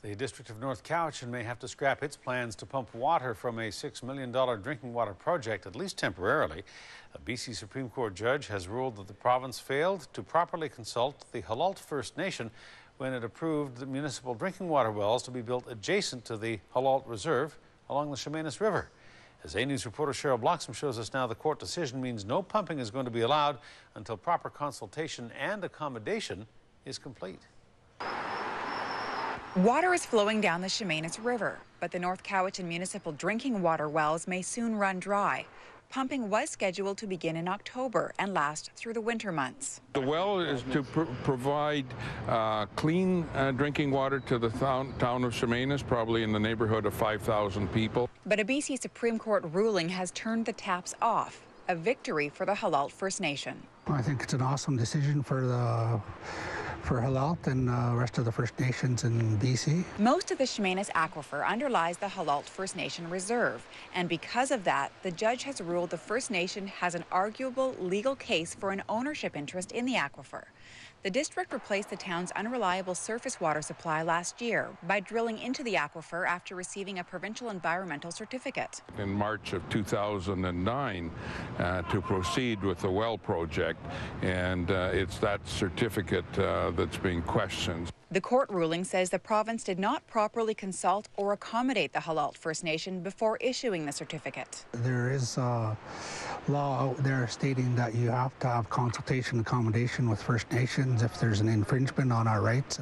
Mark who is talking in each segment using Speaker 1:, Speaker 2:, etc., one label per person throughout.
Speaker 1: The District of North Cowichan may have to scrap its plans to pump water from a $6 million drinking water project, at least temporarily. A BC Supreme Court judge has ruled that the province failed to properly consult the Halalt First Nation when it approved the municipal drinking water wells to be built adjacent to the Halalt Reserve along the Chemainus River. As A News reporter Cheryl Bloxham shows us now, the court decision means no pumping is going to be allowed until proper consultation and accommodation is complete.
Speaker 2: Water is flowing down the Chemainus River, but the North Cowichan municipal drinking water wells may soon run dry. Pumping was scheduled to begin in October and last through the winter months.
Speaker 3: The well is to provide clean drinking water to the town of Chemainus, probably in the neighborhood of 5,000 people.
Speaker 2: But a BC Supreme Court ruling has turned the taps off, a victory for the Halalt First Nation.
Speaker 4: I think it's an awesome decision for Halalt and the rest of the First Nations in BC.
Speaker 2: Most of the Chemainus aquifer underlies the Halalt First Nation Reserve, and because of that, the judge has ruled the First Nation has an arguable legal case for an ownership interest in the aquifer. The district replaced the town's unreliable surface water supply last year by drilling into the aquifer after receiving a provincial environmental certificate.
Speaker 3: In March of 2009 to proceed with the well project, and it's that certificate that's being questioned.
Speaker 2: The court ruling says the province did not properly consult or accommodate the Halalt First Nation before issuing the certificate.
Speaker 4: There is a law out there stating that you have to have consultation and accommodation with First Nations if there's an infringement on our rights.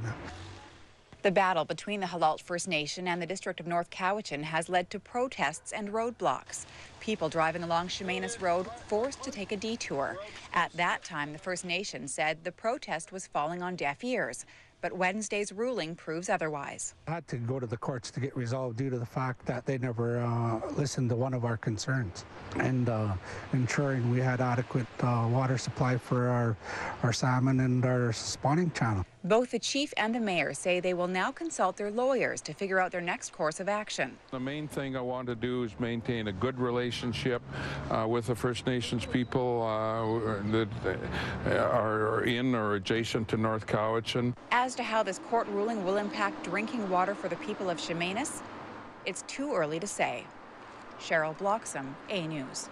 Speaker 2: The battle between the Halalt First Nation and the District of North Cowichan has led to protests and roadblocks. People driving along Chemainus Road forced to take a detour. At that time, the First Nation said the protest was falling on deaf ears. But Wednesday's ruling proves otherwise.
Speaker 4: I had to go to the courts to get resolved due to the fact that they never listened to one of our concerns and ensuring we had adequate water supply for our salmon and our spawning channel.
Speaker 2: Both the chief and the mayor say they will now consult their lawyers to figure out their next course of action.
Speaker 3: The main thing I want to do is maintain a good relationship with the First Nations people that are in or adjacent to North Cowichan.
Speaker 2: As to how this court ruling will impact drinking water for the people of Chemainus, it's too early to say. Cheryl Bloxham, A News.